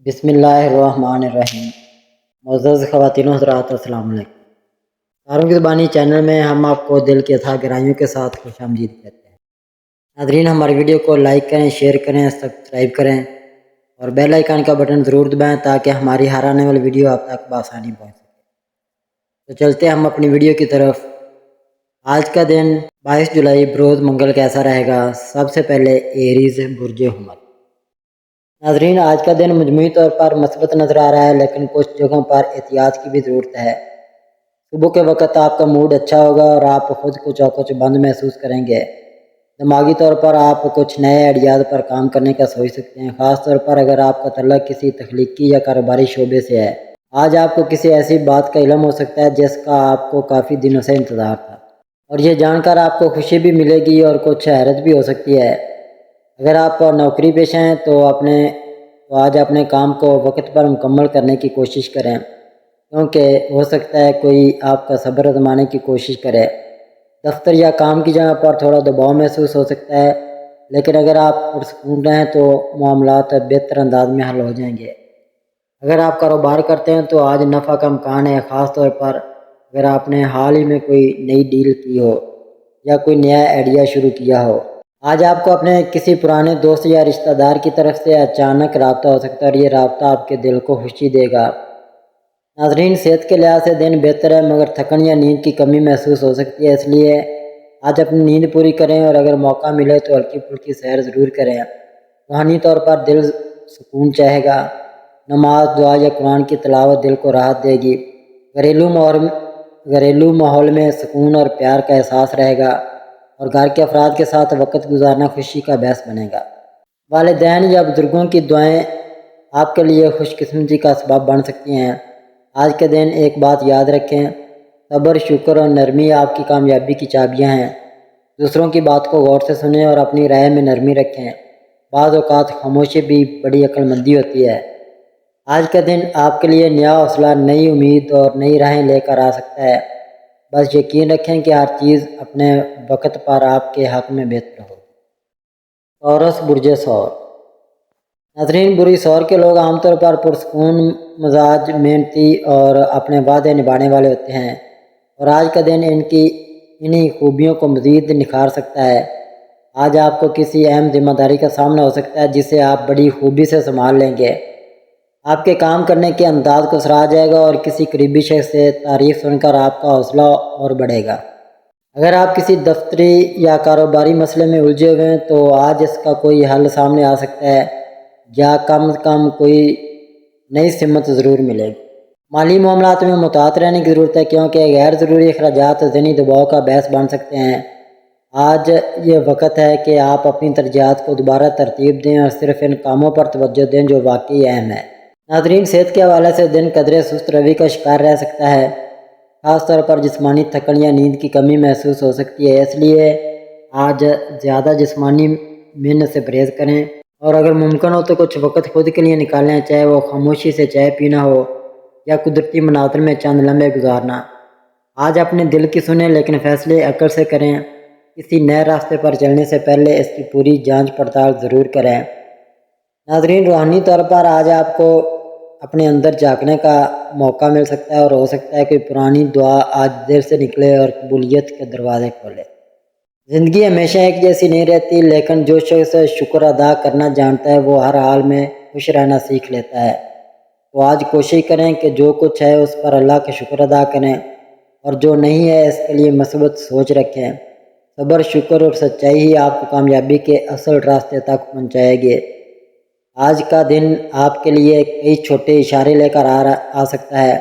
بسم اللہ الرحمن الرحیم۔ معزز خواتین و حضرات، السلام علیکم۔ تاروں کی زبانی چینل میں ہم آپ کو دل کی اتھاہ گہرائیوں کے ساتھ خوش آمدید کہتے ہیں۔ ناظرین، ہماری ویڈیو کو لائک کریں، شیئر کریں، سبسکرائب کریں اور بیل آئیکن کا بٹن ضرور دبائیں تاکہ ہماری ہر آنے والی ویڈیو آپ تک بآسانی پہنچ سکے۔ تو چلتے ہیں ہم اپنی ویڈیو کی طرف۔ آج کا دن 22 جولائی بروز منگل کیسا رہے گا؟ سب سے پہلے ایریز برج حمل۔ ناظرین، آج کا دن مجموعی طور پر مثبت نظر آ رہا ہے، لیکن کچھ جگہوں پر احتیاط کی بھی ضرورت ہے۔ صبح کے وقت آپ کا موڈ اچھا ہوگا اور آپ خود کو چوکو بند محسوس کریں گے۔ دماغی طور پر آپ کچھ نئے آئیڈیاز پر کام کرنے کا سوچ سکتے ہیں، خاص طور پر اگر آپ کا تعلق کسی تخلیقی یا کاروباری شعبے سے ہے۔ آج آپ کو کسی ایسی بات کا علم ہو سکتا ہے جس کا آپ کو کافی دنوں سے انتظار تھا، اور یہ جان کر آپ کو خوشی بھی ملے گی اور کچھ حیرت بھی ہو سکتی ہے۔ اگر آپ نوکری پیشہ ہیں تو آج اپنے کام کو وقت پر مکمل کرنے کی کوشش کریں، کیونکہ ہو سکتا ہے کوئی آپ کا صبر آزمانے کی کوشش کرے۔ دفتر یا کام کی جگہ پر تھوڑا دباؤ محسوس ہو سکتا ہے، لیکن اگر آپ پرسکون رہیں تو معاملات بہتر انداز میں حل ہو جائیں گے۔ اگر آپ کاروبار کرتے ہیں تو آج نفع کا امکان ہے، خاص طور پر اگر آپ نے حال ہی میں کوئی نئی ڈیل کی ہو یا کوئی نیا آئیڈیا شروع کیا ہو۔ آج آپ کو اپنے کسی پرانے دوست یا رشتہ دار کی طرف سے اچانک رابطہ ہو سکتا ہے اور یہ رابطہ آپ کے دل کو خوشی دے گا۔ ناظرین، صحت کے لحاظ سے دن بہتر ہے، مگر تھکن یا نیند کی کمی محسوس ہو سکتی ہے، اس لیے آج اپنی نیند پوری کریں اور اگر موقع ملے تو ہلکی پھلکی سیر ضرور کریں۔ روحانی طور پر دل سکون چاہے گا۔ نماز، دعا یا قرآن کی تلاوت دل کو راحت دے گی۔ گھریلو ماحول میں سکون اور پیار کا احساس رہے گا اور گھر کے افراد کے ساتھ وقت گزارنا خوشی کا باعث بنے گا۔ والدین یا بزرگوں کی دعائیں آپ کے لیے خوش قسمتی کا سبب بن سکتی ہیں۔ آج کے دن ایک بات یاد رکھیں، صبر، شکر اور نرمی آپ کی کامیابی کی چابیاں ہیں۔ دوسروں کی بات کو غور سے سنیں اور اپنی رائے میں نرمی رکھیں۔ بعض اوقات خاموشی بھی بڑی عقل مندی ہوتی ہے۔ آج کا دن آپ کے لیے نیا حوصلہ، نئی امید اور نئی راہیں لے کر آ سکتا ہے۔ بس یقین رکھیں کہ ہر چیز اپنے وقت پر آپ کے حق میں بہتر ہو۔ توراس برج ثور۔ ناظرین، بری ثور کے لوگ عام طور پر پرسکون مزاج، محنتی اور اپنے وعدے نبھانے والے ہوتے ہیں، اور آج کا دن انہی خوبیوں کو مزید نکھار سکتا ہے۔ آج آپ کو کسی اہم ذمہ داری کا سامنا ہو سکتا ہے جسے آپ بڑی خوبی سے سنبھال لیں گے۔ آپ کے کام کرنے کے انداز کو سراہا جائے گا اور کسی قریبی شخص سے تعریف سن کر آپ کا حوصلہ اور بڑھے گا۔ اگر آپ کسی دفتری یا کاروباری مسئلے میں الجھے ہوئے ہیں تو آج اس کا کوئی حل سامنے آ سکتا ہے، یا کم از کم کوئی نئی سمت ضرور ملے گی۔ مالی معاملات میں محتاط رہنے کی ضرورت ہے، کیونکہ غیر ضروری اخراجات ذہنی دباؤ کا باعث بن سکتے ہیں۔ آج یہ وقت ہے کہ آپ اپنی ترجیحات کو دوبارہ ترتیب دیں اور صرف ان کاموں پر توجہ دیں جو واقعی اہم ہے۔ ناظرین، صحت کے حوالے سے دن قدرے سست روی کا شکار رہ سکتا ہے، خاص طور پر جسمانی تھکن یا نیند کی کمی محسوس ہو سکتی ہے، اس لیے آج زیادہ جسمانی محنت سے پرہیز کریں اور اگر ممکن ہو تو کچھ وقت خود کے لیے نکالیں، چاہے وہ خاموشی سے چائے پینا ہو یا قدرتی مناظر میں چند لمحے گزارنا۔ آج اپنے دل کی سنیں، لیکن فیصلے عقل سے کریں۔ کسی نئے راستے پر چلنے سے پہلے اس کی پوری جانچ پڑتال ضرور کریں۔ ناظرین، روحانی طور پر آج آپ کو اپنے اندر جھانکنے کا موقع مل سکتا ہے اور ہو سکتا ہے کہ پرانی دعا آج دل سے نکلے اور قبولیت کے دروازے کھولے۔ زندگی ہمیشہ ایک جیسی نہیں رہتی، لیکن جو شخص شکر ادا کرنا جانتا ہے وہ ہر حال میں خوش رہنا سیکھ لیتا ہے۔ تو آج کوشش کریں کہ جو کچھ ہے اس پر اللہ کا شکر ادا کریں، اور جو نہیں ہے اس کے لیے مثبت سوچ رکھیں۔ صبر، شکر اور سچائی ہی آپ کو کامیابی کے اصل راستے تک پہنچائے گی۔ آج کا دن آپ کے لیے کئی چھوٹے اشارے لے کر آ سکتا ہے،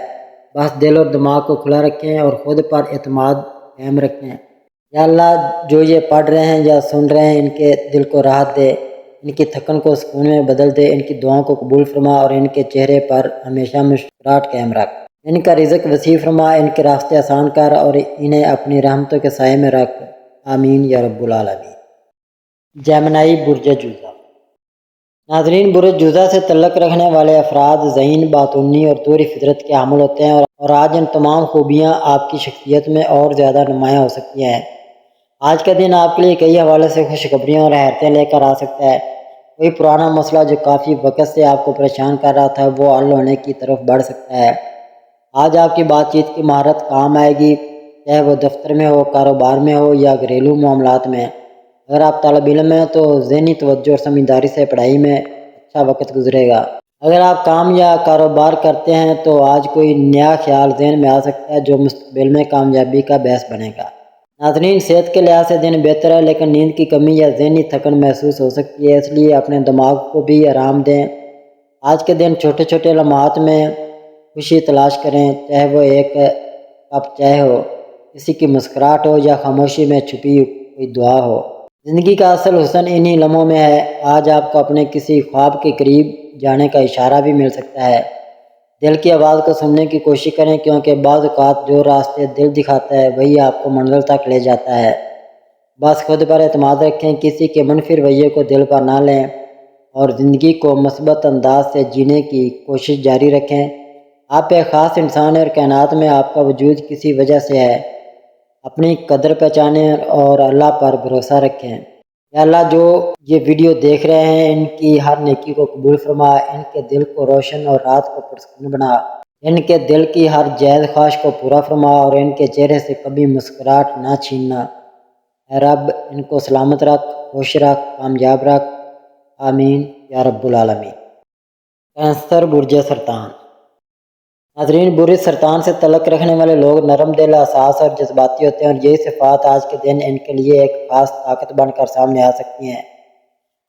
بس دل اور دماغ کو کھلا رکھیں اور خود پر اعتماد قائم رکھیں۔ یا اللہ، جو یہ پڑھ رہے ہیں یا سن رہے ہیں ان کے دل کو راحت دے، ان کی تھکن کو سکون میں بدل دے، ان کی دعاؤں کو قبول فرما اور ان کے چہرے پر ہمیشہ مسکراہٹ قائم رکھ۔ ان کا رزق وسیع فرما، ان کے راستے آسان کر اور انہیں اپنی رحمتوں کے سائے میں رکھ۔ آمین یا رب العالمین۔ جیمنائی برج جوزہ۔ ناظرین، برج جوزہ سے تعلق رکھنے والے افراد ذہین، باطنی اور طوری فطرت کے حامل ہوتے ہیں، اور آج ان تمام خوبیاں آپ کی شخصیت میں اور زیادہ نمایاں ہو سکتی ہیں۔ آج کا دن آپ کے لیے کئی حوالے سے خوشخبریاں اور حیرتیں لے کر آ سکتا ہے۔ کوئی پرانا مسئلہ جو کافی وقت سے آپ کو پریشان کر رہا تھا وہ حل ہونے کی طرف بڑھ سکتا ہے۔ آج آپ کی بات چیت کی مہارت کام آئے گی، چاہے وہ دفتر میں ہو، کاروبار میں ہو یا گھریلو معاملات میں۔ اگر آپ طالب علم ہیں تو ذہنی توجہ اور سمجھداری سے پڑھائی میں اچھا وقت گزرے گا۔ اگر آپ کام یا کاروبار کرتے ہیں تو آج کوئی نیا خیال ذہن میں آ سکتا ہے جو مستقبل میں کامیابی کا باعث بنے گا۔ ناظرین، صحت کے لحاظ سے دن بہتر ہے، لیکن نیند کی کمی یا ذہنی تھکن محسوس ہو سکتی ہے، اس لیے اپنے دماغ کو بھی آرام دیں۔ آج کے دن چھوٹے چھوٹے لمحات میں خوشی تلاش کریں، چاہے وہ ایک کپ چائے ہو، کسی کی مسکراہٹ ہو یا خاموشی میں چھپی کوئی دعا ہو۔ زندگی کا اصل حسن انہی لمحوں میں ہے۔ آج آپ کو اپنے کسی خواب کے قریب جانے کا اشارہ بھی مل سکتا ہے۔ دل کی آواز کو سننے کی کوشش کریں، کیونکہ بعض اوقات جو راستے دل دکھاتا ہے وہی آپ کو منزل تک لے جاتا ہے۔ بس خود پر اعتماد رکھیں، کسی کے منفی رویے کو دل پر نہ لیں اور زندگی کو مثبت انداز سے جینے کی کوشش جاری رکھیں۔ آپ ایک خاص انسان ہیں اور کائنات میں آپ کا وجود کسی وجہ سے ہے۔ اپنی قدر پہچانیں اور اللہ پر بھروسہ رکھیں۔ یا اللہ، جو یہ ویڈیو دیکھ رہے ہیں ان کی ہر نیکی کو قبول فرما، ان کے دل کو روشن اور رات کو پرسکون بنا، ان کے دل کی ہر جائز خواہش کو پورا فرما اور ان کے چہرے سے کبھی مسکراہٹ نہ چھیننا۔ اے رب، ان کو سلامت رکھ، خوش رکھ، کامیاب رکھ، آمین یا رب العالمین۔ کینسر، برج سرطان۔ ناظرین، برج سرطان سے تعلق رکھنے والے لوگ نرم دل، حساس اور جذباتی ہوتے ہیں، اور یہی صفات آج کے دن ان کے لیے ایک خاص طاقت بن کر سامنے آ سکتی ہیں۔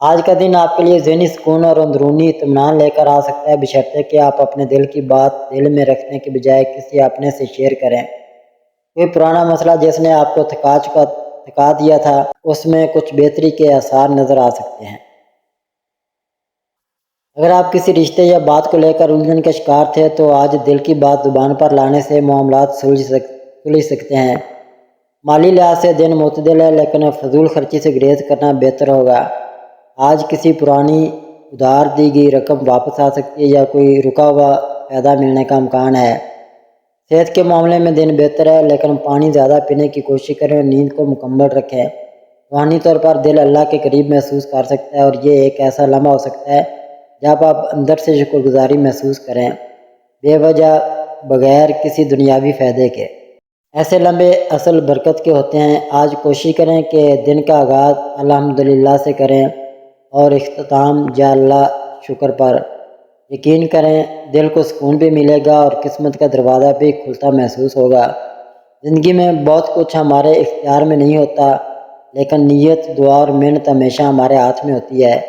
آج کا دن آپ کے لیے ذہنی سکون اور اندرونی اطمینان لے کر آ سکتا ہے، بشرطے کہ آپ اپنے دل کی بات دل میں رکھنے کے بجائے کسی اپنے سے شیئر کریں۔ کوئی پرانا مسئلہ جس نے آپ کو تھکا دیا تھا، اس میں کچھ بہتری کے آثار نظر آ سکتے ہیں۔ اگر آپ کسی رشتے یا بات کو لے کر الجھن کا شکار تھے تو آج دل کی بات زبان پر لانے سے معاملات سلجھ سکتے ہیں۔ مالی لحاظ سے دن معتدل ہے، لیکن فضول خرچی سے گریز کرنا بہتر ہوگا۔ آج کسی پرانی ادھار دی گئی رقم واپس آ سکتی ہے یا کوئی رکا ہوا فائدہ ملنے کا امکان ہے۔ صحت کے معاملے میں دن بہتر ہے، لیکن پانی زیادہ پینے کی کوشش کریں اور نیند کو مکمل رکھیں۔ روحانی طور پر دل اللہ کے قریب محسوس کر سکتا ہے، اور یہ ایک ایسا لمحہ ہو سکتا ہے جب آپ اندر سے شکر گزاری محسوس کریں، بے وجہ، بغیر کسی دنیاوی فائدے کے۔ ایسے لمحے اصل برکت کے ہوتے ہیں۔ آج کوشش کریں کہ دن کا آغاز الحمدللہ سے کریں اور اختتام یا اللہ شکر پر۔ یقین کریں، دل کو سکون بھی ملے گا اور قسمت کا دروازہ بھی کھلتا محسوس ہوگا۔ زندگی میں بہت کچھ ہمارے اختیار میں نہیں ہوتا، لیکن نیت، دعا اور محنت ہمیشہ ہمارے ہاتھ میں ہوتی ہے۔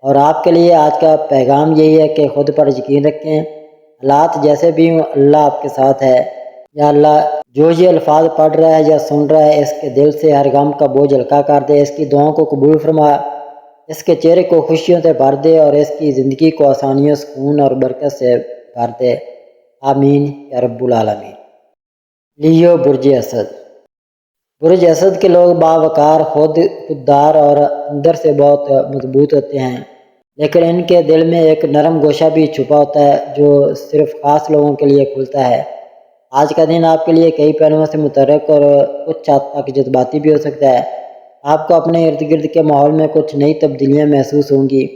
اور آپ کے لیے آج کا پیغام یہی ہے کہ خود پر یقین رکھیں، حالات جیسے بھی ہوں اللہ آپ کے ساتھ ہے۔ یا اللہ، جو یہ الفاظ پڑھ رہا ہے یا سن رہا ہے، اس کے دل سے ہر غم کا بوجھ ہلکا کر دے، اس کی دعاؤں کو قبول فرما، اس کے چہرے کو خوشیوں سے بھر دے اور اس کی زندگی کو آسانیوں، سکون اور برکت سے بھر دے، آمین یا رب العالمین۔ لیو، برج اسد۔ برج اسد کے لوگ باوقار، خوددار اور اندر سے بہت مضبوط ہوتے ہیں، لیکن ان کے دل میں ایک نرم گوشہ بھی چھپا ہوتا ہے جو صرف خاص لوگوں کے لیے کھلتا ہے۔ آج کا دن آپ کے لیے کئی پہلوؤں سے متحرک اور کچھ حد تک جذباتی بھی ہو سکتا ہے۔ آپ کو اپنے ارد گرد کے ماحول میں کچھ نئی تبدیلیاں محسوس ہوں گی،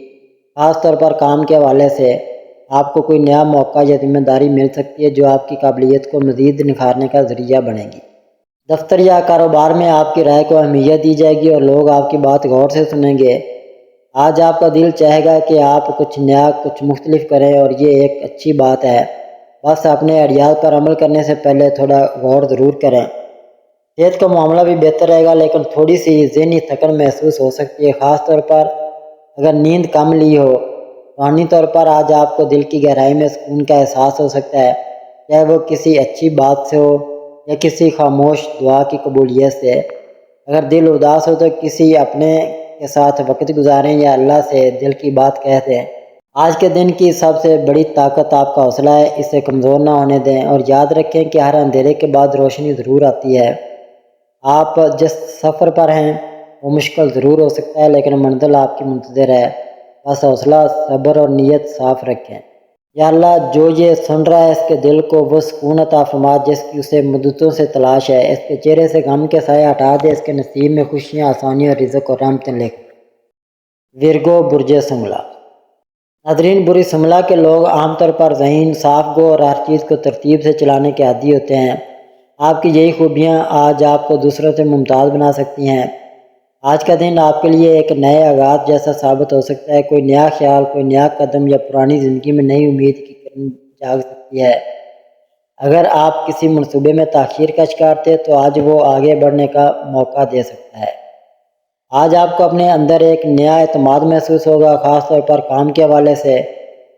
خاص طور پر کام کے حوالے سے۔ آپ کو کوئی نیا موقع یا ذمہ داری مل سکتی ہے جو آپ کی قابلیت کو مزید نکھارنے کا ذریعہ بنے گی۔ دفتر یا کاروبار میں آپ کی رائے کو اہمیت دی جائے گی اور لوگ آپ کی بات غور سے سنیں گے۔ آج آپ کا دل چاہے گا کہ آپ کچھ نیا، کچھ مختلف کریں، اور یہ ایک اچھی بات ہے۔ بس اپنے آئیڈیاز پر عمل کرنے سے پہلے تھوڑا غور ضرور کریں۔ صحت کا معاملہ بھی بہتر رہے گا، لیکن تھوڑی سی ذہنی تھکن محسوس ہو سکتی ہے، خاص طور پر اگر نیند کم لی ہو۔ روحانی طور پر آج آپ کو دل کی گہرائی میں سکون کا احساس ہو سکتا ہے، چاہے وہ کسی اچھی بات سے ہو یا کسی خاموش دعا کی قبولیت سے۔ اگر دل اداس ہو تو کسی اپنے کے ساتھ وقت گزاریں یا اللہ سے دل کی بات کہہ دیں۔ آج کے دن کی سب سے بڑی طاقت آپ کا حوصلہ ہے، اسے کمزور نہ ہونے دیں، اور یاد رکھیں کہ ہر اندھیرے کے بعد روشنی ضرور آتی ہے۔ آپ جس سفر پر ہیں وہ مشکل ضرور ہو سکتا ہے، لیکن منزل آپ کی منتظر ہے۔ بس حوصلہ، صبر اور نیت صاف رکھیں۔ یا اللہ، جو یہ سن رہا ہے اس کے دل کو وہ سکون عطا فرما جس کی اسے مدتوں سے تلاش ہے، اس کے چہرے سے غم کے سائے ہٹا دے، اس کے نصیب میں خوشیاں، آسانیاں، رزق اور رحمتیں لے۔ ورگو برج سنگلا۔ ناظرین، برج سنگلا کے لوگ عام طور پر ذہین، صاف گو اور ہر چیز کو ترتیب سے چلانے کے عادی ہوتے ہیں۔ آپ کی یہی خوبیاں آج آپ کو دوسروں سے ممتاز بنا سکتی ہیں۔ آج کا دن آپ کے لیے ایک نئے آغاز جیسا ثابت ہو سکتا ہے۔ کوئی نیا خیال، کوئی نیا قدم یا پرانی زندگی میں نئی امید کی کرن جاگ سکتی ہے۔ اگر آپ کسی منصوبے میں تاخیر کا شکار تھے تو آج وہ آگے بڑھنے کا موقع دے سکتا ہے۔ آج آپ کو اپنے اندر ایک نیا اعتماد محسوس ہوگا، خاص طور پر کام کے حوالے سے،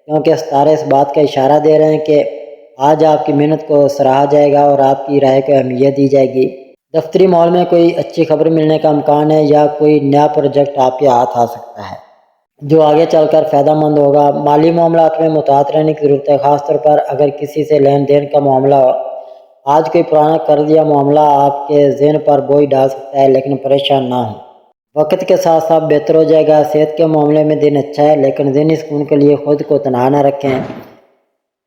کیونکہ ستارے اس بات کا اشارہ دے رہے ہیں کہ آج آپ کی محنت کو سراہا جائے گا اور آپ کی رائے کو اہمیت دی جائے گی۔ دفتری ماحول میں کوئی اچھی خبر ملنے کا امکان ہے یا کوئی نیا پروجیکٹ آپ کے ہاتھ آ سکتا ہے جو آگے چل کر فائدہ مند ہوگا۔ مالی معاملات میں محتاط رہنے کی ضرورت ہے، خاص طور پر اگر کسی سے لین دین کا معاملہ ہو۔ آج کوئی پرانا قرض یا معاملہ آپ کے ذہن پر بوجھ ڈال سکتا ہے، لیکن پریشان نہ ہوں، وقت کے ساتھ ساتھ بہتر ہو جائے گا۔ صحت کے معاملے میں دن اچھا ہے، لیکن ذہنی سکون کے لیے خود کو تنہا نہ رکھیں۔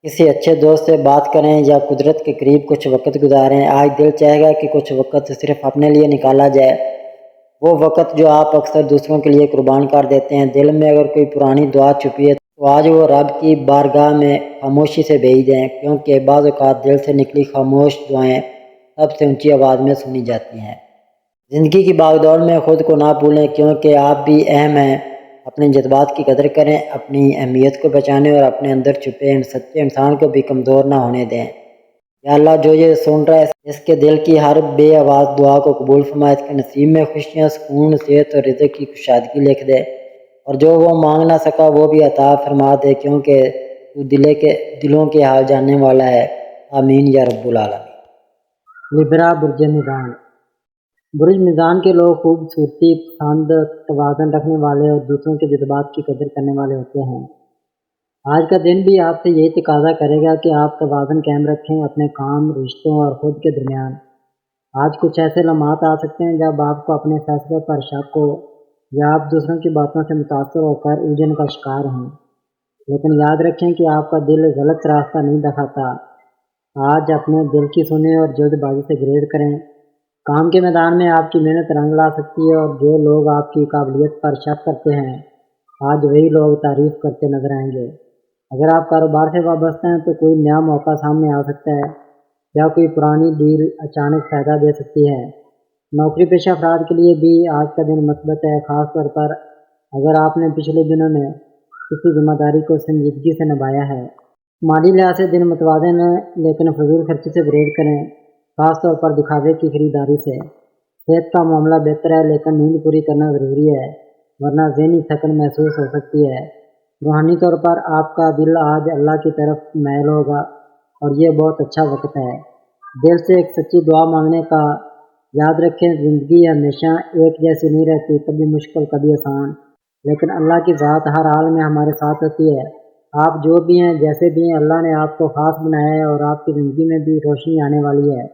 کسی اچھے دوست سے بات کریں یا قدرت کے قریب کچھ وقت گزاریں۔ آج دل چاہے گا کہ کچھ وقت صرف اپنے لیے نکالا جائے، وہ وقت جو آپ اکثر دوسروں کے لیے قربان کر دیتے ہیں۔ دل میں اگر کوئی پرانی دعا چھپی ہے تو آج وہ رب کی بارگاہ میں خاموشی سے بھیج دیں، کیونکہ بعض اوقات دل سے نکلی خاموش دعائیں سب سے اونچی آواز میں سنی جاتی ہیں۔ زندگی کی باغ دوڑ میں خود کو نہ بھولیں، کیونکہ آپ بھی اہم ہیں۔ اپنے جذبات کی قدر کریں، اپنی اہمیت کو پہچانیں اور اپنے اندر چھپے سچے انسان کو بھی کمزور نہ ہونے دیں۔ یا اللہ، جو یہ سن رہا ہے اس کے دل کی ہر بے آواز دعا کو قبول فرما، اس کے نصیب میں خوشیاں، سکون، صحت اور رزق کی کشادگی لکھ دے، اور جو وہ مانگ نہ سکا وہ بھی عطا فرما دے، کیونکہ تو دلوں کے حال جاننے والا ہے۔ آمین یا رب العالمین۔ لبرا برج میزان۔ برج میزان کے لوگ خوبصورتی پسند، توازن رکھنے والے اور دوسروں کے جذبات کی قدر کرنے والے ہوتے ہیں۔ آج کا دن بھی آپ سے یہی تقاضا کرے گا کہ آپ توازن قائم رکھیں اپنے کام، رشتوں اور خود کے درمیان۔ آج کچھ ایسے لمحات آ سکتے ہیں جب آپ کو اپنے فیصلے پر شک ہو یا آپ دوسروں کی باتوں سے متاثر ہو کر الجھن کا شکار ہوں، لیکن یاد رکھیں کہ آپ کا دل غلط راستہ نہیں دکھاتا۔ آج اپنے دل کی سنیں اور جلد بازی سے گریز کریں۔ کام کے میدان میں آپ کی محنت رنگ لا سکتی ہے، اور جو لوگ آپ کی قابلیت پر شک کرتے ہیں آج وہی لوگ تعریف کرتے نظر آئیں گے۔ اگر آپ کاروبار سے وابستہ ہیں تو کوئی نیا موقع سامنے آ سکتا ہے یا کوئی پرانی ڈیل اچانک فائدہ دے سکتی ہے۔ نوکری پیشہ افراد کے لیے بھی آج کا دن مثبت ہے، خاص طور پر اگر آپ نے پچھلے دنوں میں کسی ذمہ داری کو سنجیدگی سے نبھایا ہے۔ مالی لحاظ سے دن متوازن ہے، لیکن فضول خرچی سے گریز کریں، خاص طور پر دکھاوے کی خریداری سے۔ صحت کا معاملہ بہتر ہے، لیکن نیند پوری کرنا ضروری ہے، ورنہ ذہنی تھکن محسوس ہو سکتی ہے۔ روحانی طور پر آپ کا دل آج اللہ کی طرف مائل ہوگا، اور یہ بہت اچھا وقت ہے دل سے ایک سچی دعا مانگنے کا۔ یاد رکھیں، زندگی ہمیشہ ایک جیسی نہیں رہتی، کبھی مشکل، کبھی آسان، لیکن اللہ کی ذات ہر حال میں ہمارے ساتھ ہوتی ہے۔ آپ جو بھی ہیں، جیسے بھی ہیں، اللہ نے آپ کو خاص بنایا ہے، اور آپ کی زندگی میں بھی روشنی آنے والی ہے۔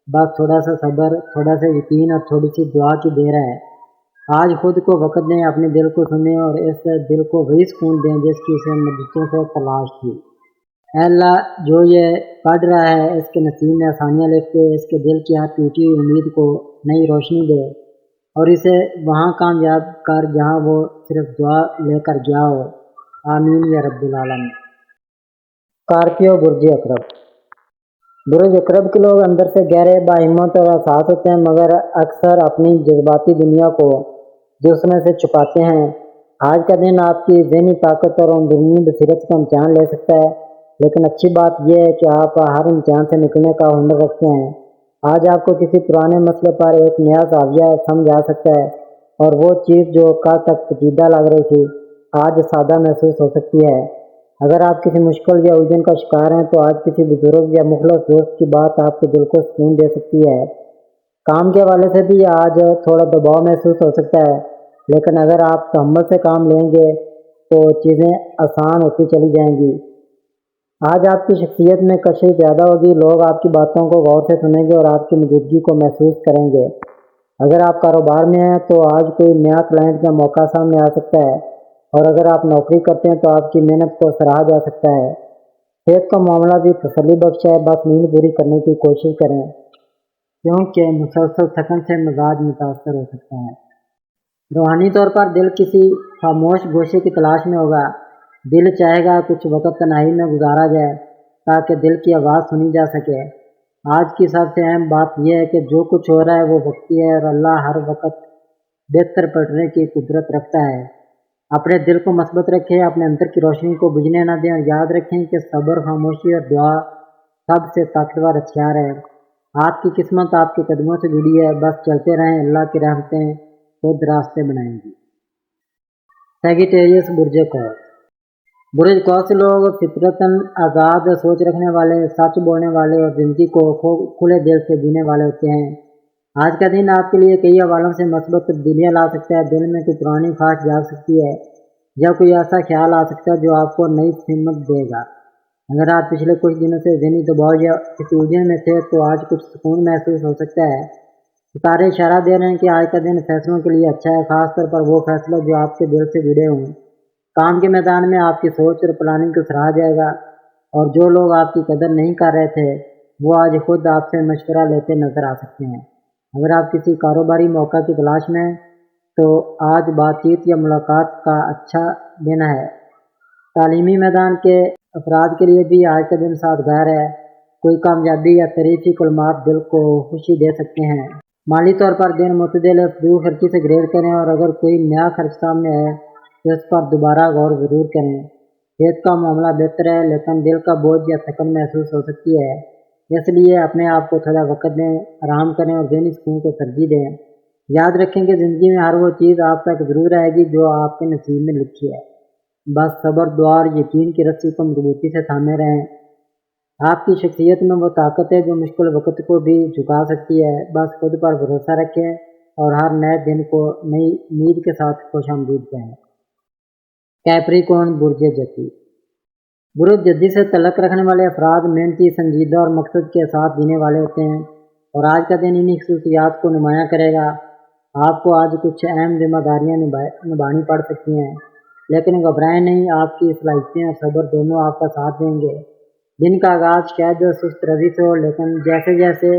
بس تھوڑا سا صبر، تھوڑا سا یقین اور تھوڑی سی دعا کی دیر ہے۔ آج خود کو وقت دیں، اپنے دل کو سنیں اور اس دل کو وہی سکون دیں جس کی اسے مدتوں سے تلاش تھی۔ اے اللہ، جو یہ پڑھ رہا ہے اس کے نصیب میں آسانیاں لکھ دے، اس کے دل کی ہر ٹوٹی ہوئی امید کو نئی روشنی دے، اور اسے وہاں کامیاب کر جہاں وہ صرف دعا لے کر گیا ہو۔ آمین یا رب العالمین۔ اسکارپیو برج اقرب۔ برج اقرب کے لوگ اندر سے گہرے، باہمت اور حساس ہوتے ہیں، مگر اکثر اپنی جذباتی دنیا کو دوسروں سے چھپاتے ہیں۔ آج کا دن آپ کی ذہنی طاقت اور اندرونی بصیرت کا امتحان لے سکتا ہے، لیکن اچھی بات یہ ہے کہ آپ ہر امتحان سے نکلنے کا ہنر رکھتے ہیں۔ آج آپ کو کسی پرانے مسئلے پر ایک نیا زاویہ سمجھ آ سکتا ہے، اور وہ چیز جو کل تک پیچیدہ لگ رہی تھی آج سادہ محسوس ہو سکتی ہے۔ اگر آپ کسی مشکل یا الجھن کا شکار ہیں تو آج کسی بزرگ یا مخلص دوست کی بات آپ کے دل کو سکون دے سکتی ہے۔ کام کے حوالے سے بھی آج تھوڑا دباؤ محسوس ہو سکتا ہے، لیکن اگر آپ تحمل سے کام لیں گے تو چیزیں آسان ہوتی چلی جائیں گی۔ آج آپ کی شخصیت میں کشش زیادہ ہوگی، لوگ آپ کی باتوں کو غور سے سنیں گے اور آپ کی موجودگی کو محسوس کریں گے۔ اگر آپ کاروبار میں ہیں تو آج کوئی نیا کلائنٹ کا موقع سامنے آ سکتا ہے، اور اگر آپ نوکری کرتے ہیں تو آپ کی محنت کو سراہا جا سکتا ہے۔ صحت کا معاملہ بھی تسلی بخش ہے، بس نیند پوری کرنے کی کوشش کریں، کیونکہ مسلسل تھکن سے مزاج متاثر ہو سکتا ہے۔ روحانی طور پر دل کسی خاموش گوشے کی تلاش میں ہوگا۔ دل چاہے گا کچھ وقت تنہائی میں گزارا جائے تاکہ دل کی آواز سنی جا سکے۔ آج کی سب سے اہم بات یہ ہے کہ جو کچھ ہو رہا ہے وہ وقتی ہے اور اللہ ہر وقت بہتر پلٹنے کی قدرت رکھتا ہے۔ اپنے دل کو مثبت رکھیں، اپنے اندر کی روشنی کو بجھنے نہ دیں اور یاد رکھیں کہ صبر، خاموشی اور دعا سب سے طاقتور ہتھیار ہے۔ آپ کی قسمت آپ کے قدموں سے جڑی ہے، بس چلتے رہیں، اللہ کی رحمتیں خود راستے بنائیں گی۔ سیگیٹیریس برج قوس۔ برج قوس لوگ فطرتاً آزاد سوچ رکھنے والے، سچ بولنے والے اور زندگی کو کھلے دل سے جینے والے ہوتے ہیں۔ آج کا دن آپ کے لیے کئی حوالوں سے مثبت تبدیلیاں لا سکتا ہے۔ دل میں کوئی پرانی خواہش جاگ سکتی ہے یا کوئی ایسا خیال آ سکتا ہے جو آپ کو نئی ہمت دے گا۔ اگر آپ پچھلے کچھ دنوں سے ذہنی دباؤ یا کسی الجھن میں تھے تو آج کچھ سکون محسوس ہو سکتا ہے۔ ستارے اشارہ دے رہے ہیں کہ آج کا دن فیصلوں کے لیے اچھا ہے، خاص طور پر وہ فیصلہ جو آپ کے دل سے جڑے ہوں۔ کام کے میدان میں آپ کی سوچ اور پلاننگ کو سراہا جائے گا اور جو لوگ آپ کی قدر نہیں کر رہے تھے وہ آج خود آپ سے مشورہ لیتے نظر آ سکتے ہیں۔ اگر آپ کسی کاروباری موقع کی تلاش میں ہیں تو آج بات چیت یا ملاقات کا اچھا دن ہے۔ تعلیمی میدان کے افراد کے لیے بھی آج کا دن سازگار ہے۔ کوئی کامیابی یا تعریفی کلمات دل کو خوشی دے سکتے ہیں۔ مالی طور پر دن معتدل ہے، فضول خرچی سے گریز کریں اور اگر کوئی نیا خرچ سامنے آئے تو اس پر دوبارہ غور ضرور کریں۔ صحت کا معاملہ بہتر ہے لیکن دل کا بوجھ یا تھکن محسوس ہو سکتی ہے، اس لیے اپنے آپ کو تھوڑا وقت دیں، آرام کریں اور ذہنی سکون کو ترجیح دیں۔ یاد رکھیں کہ زندگی میں ہر وہ چیز آپ تک ضرور آئے گی جو آپ کے نصیب میں لکھی ہے۔ بس صبر، دعا اور یقین کی رسی کو مضبوطی سے تھامے رہیں۔ آپ کی شخصیت میں وہ طاقت ہے جو مشکل وقت کو بھی جھکا سکتی ہے۔ بس خود پر بھروسہ رکھیں اور ہر نئے دن کو نئی امید کے ساتھ خوش آمدید کہیں۔ کیپریکون برج جتی۔ برج جدی سے تعلق رکھنے والے افراد محنتی، سنجیدہ اور مقصد کے ساتھ جینے والے ہوتے ہیں اور آج کا دن انہی خصوصیات کو نمایاں کرے گا۔ آپ کو آج کچھ اہم ذمہ داریاں نبھانی پڑ سکتی ہیں لیکن گھبرائیں نہیں، آپ کی صلاحیتیں اور صبر دونوں آپ کا ساتھ دیں گے۔ دن کا آغاز شاید سست روی سے ہو لیکن جیسے جیسے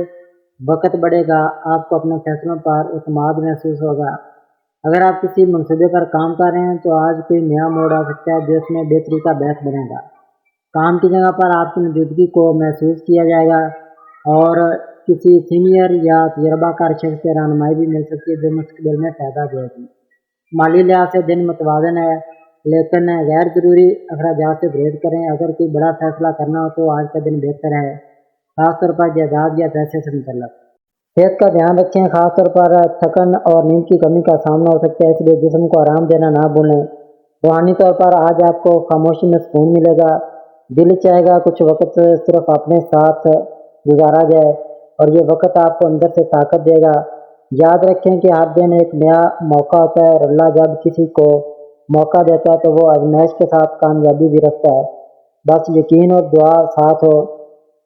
وقت بڑھے گا آپ کو اپنے فیصلوں پر اعتماد محسوس ہوگا۔ اگر آپ کسی منصوبے پر کام کر رہے ہیں تو آج کوئی نیا موڑ آ سکتا ہے جو اس میں بہتری کا باعث بنے گا۔ کام کی جگہ پر آپ کی موجودگی کو محسوس کیا جائے گا اور کسی سینئر یا تجربہ کار شخص سے رہنمائی بھی مل سکتی ہے جو مستقبل میں فائدہ دے گی۔ مالی لحاظ سے دن متوازن ہے لیکن غیر ضروری اخراجات سے گریز کریں۔ اگر کوئی بڑا فیصلہ کرنا ہو تو آج کا دن بہتر ہے، خاص طور پر جائیداد یا پیسے سے متعلق۔ صحت کا دھیان رکھیں، خاص طور پر تھکن اور نیند کی کمی کا سامنا ہو سکتا ہے، اس لیے جسم کو آرام دینا نہ بھولیں۔ روحانی طور پر آج آپ کو خاموشی میں سکون ملے گا۔ دل چاہے گا کچھ وقت صرف اپنے ساتھ گزارا جائے اور یہ وقت آپ کو اندر سے طاقت دے گا۔ یاد رکھیں کہ ہر دن ایک نیا موقع ہوتا ہے اور اللہ جب کسی کو موقع دیتا ہے تو وہ آزمائش کے ساتھ کامیابی بھی رکھتا ہے۔ بس یقین اور دعا ساتھ ہو۔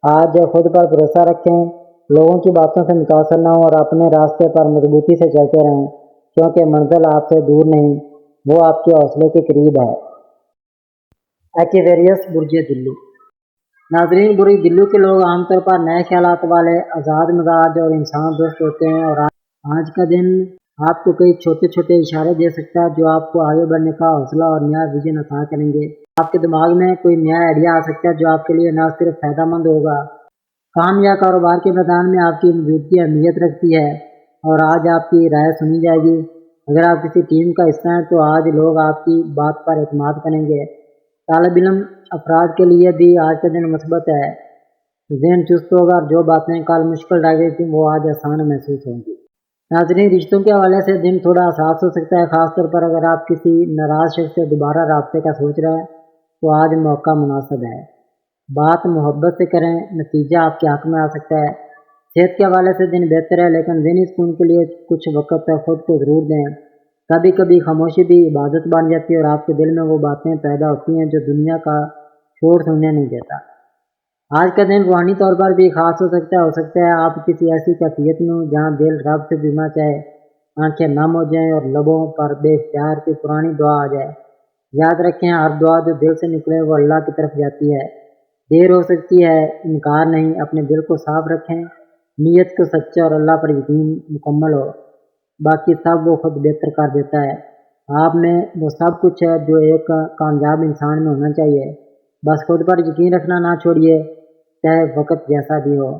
آج خود پر بھروسہ رکھیں، لوگوں کی باتوں سے متاثر نہ ہوں اور اپنے راستے پر مضبوطی سے چلتے رہیں کیونکہ منزل آپ سے دور نہیں، وہ آپ کے حوصلے کے قریب ہے۔ ایکویریس برج دلو۔ ناظرین، برج دلو کے لوگ عام طور پر نئے خیالات والے، آزاد مزاج اور انسان دوست ہوتے ہیں اور آج کا دن آپ کو کئی چھوٹے چھوٹے اشارے دے سکتا ہے جو آپ کو آگے بڑھنے کا حوصلہ اور نیا ویژن عطا کریں گے۔ آپ کے دماغ میں کوئی نیا آئیڈیا آ سکتا ہے جو آپ کے لیے نہ صرف فائدہ مند ہوگا، کام یا کاروبار کے میدان میں آپ کی موجودگی اہمیت رکھتی ہے اور آج آپ کی رائے سنی جائے گی۔ اگر آپ کسی ٹیم کا حصہ ہیں تو آج لوگ آپ کی بات پر اعتماد کریں گے۔ طالب علم افراد کے لیے بھی آج کا دن مثبت ہے، ذہن چست ہوگا اور جو باتیں کل مشکل رہ گئی تھیں وہ آج آسان محسوس ہوں گی۔ ناظرین، رشتوں کے حوالے سے دن تھوڑا حساس ہو سکتا ہے، خاص طور پر اگر آپ کسی ناراض شخص سے دوبارہ رابطے کا سوچ رہے ہیں تو آج موقع مناسب ہے۔ بات محبت سے کریں، نتیجہ آپ کے حق میں آ سکتا ہے۔ صحت کے حوالے سے دن بہتر ہے لیکن ذہنی سکون کے لیے کچھ وقت خود کو ضرور دیں۔ کبھی کبھی خاموشی بھی عبادت بن جاتی ہے اور آپ کے دل میں وہ باتیں پیدا ہوتی ہیں جو دنیا کا شور سننے نہیں دیتا۔ آج کا دن روحانی طور پر بھی خاص ہو سکتا ہے آپ کسی ایسی کیفیت میں ہوں جہاں دل رب سے جڑنا چاہے، آنکھیں نم ہو جائیں اور لبوں پر بے اختیار کی پرانی دعا آ جائے۔ یاد رکھیں ہر دعا جو دل سے نکلے وہ اللہ کی طرف جاتی ہے۔ دیر ہو سکتی ہے، انکار نہیں، اپنے دل کو صاف رکھیں، نیت کو سچا اور اللہ پر یقین مکمل ہو۔ باقی سب وہ خود بہتر کر دیتا ہے۔ آپ میں وہ سب کچھ ہے جو ایک کامیاب انسان میں ہونا چاہیے۔ بس خود پر یقین رکھنا نہ چھوڑیے، چاہے وقت جیسا بھی ہو۔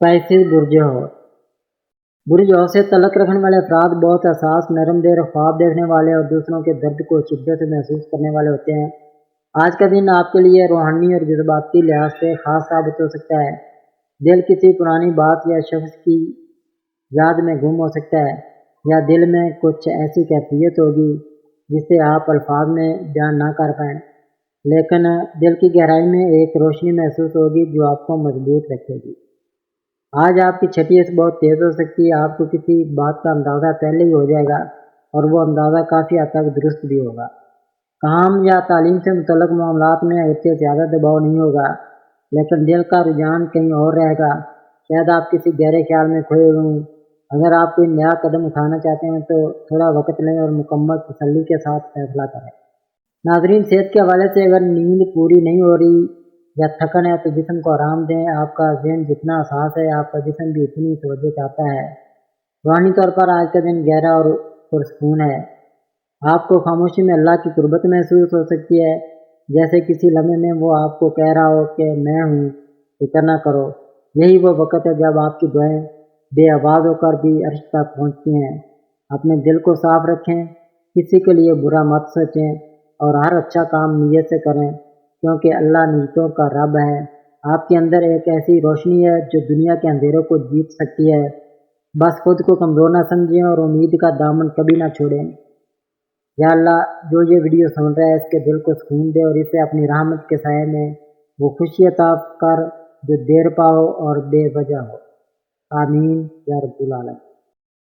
پیسے برج ہو برج ہو سے تعلق رکھنے والے افراد بہت حساس، نرم دل، خواب دیکھنے والے اور دوسروں کے درد کو شدت سے محسوس کرنے والے ہوتے ہیں۔ آج کا دن آپ کے لیے روحانی اور جذباتی لحاظ سے خاص ثابت ہو سکتا ہے۔ دل کسی پرانی بات یا شخص کی یاد میں گم ہو سکتا ہے، یا دل میں کچھ ایسی کیفیت ہوگی جسے آپ الفاظ میں بیان نہ کر پائیں، لیکن دل کی گہرائی میں ایک روشنی محسوس ہوگی جو آپ کو مضبوط رکھے گی۔ آج آپ کی چھٹی اس بہت تیز ہو سکتی ہے۔ آپ کو کسی بات کا اندازہ پہلے ہی ہو جائے گا اور وہ اندازہ کافی حد تک درست بھی ہوگا۔ کام یا تعلیم سے متعلق معاملات میں اگرچہ زیادہ دباؤ نہیں ہوگا، لیکن دل کا رجحان کہیں اور رہے گا۔ شاید آپ کسی گہرے خیال میں کھوئے ہوئے ہوں۔ اگر آپ کوئی نیا قدم اٹھانا چاہتے ہیں تو تھوڑا وقت لیں اور مکمل تسلی کے ساتھ فیصلہ کریں۔ ناظرین، صحت کے حوالے سے اگر نیند پوری نہیں ہو رہی یا تھکن ہے تو جسم کو آرام دیں۔ آپ کا ذہن جتنا حساس ہے، آپ کا جسم بھی اتنی توجہ چاہتا ہے۔ روحانی طور پر آج کا دن گہرا اور پرسکون ہے۔ آپ کو خاموشی میں اللہ کی قربت محسوس ہو سکتی ہے، جیسے کسی لمحے میں وہ آپ کو کہہ رہا ہو کہ میں ہوں، فکر نہ کرو۔ یہی وہ وقت ہے جب آپ کی دعائیں بے آواز ہو کر بھی عرش تک پہنچتی ہیں۔ اپنے دل کو صاف رکھیں، کسی کے لیے برا مت سوچیں اور ہر اچھا کام نیت سے کریں، کیونکہ اللہ نیتوں کا رب ہے۔ آپ کے اندر ایک ایسی روشنی ہے جو دنیا کے اندھیروں کو جیت سکتی ہے۔ بس خود کو کمزور نہ سمجھیں اور امید کا دامن کبھی نہ چھوڑیں۔ یا اللہ، جو یہ ویڈیو سن رہا ہے اس کے دل کو سکون دے اور اسے اپنی رحمت کے سائے میں وہ خوشی عطا کر جو دیر پا ہو اور بے وجہ ہو۔ آمین یا رب العالمین۔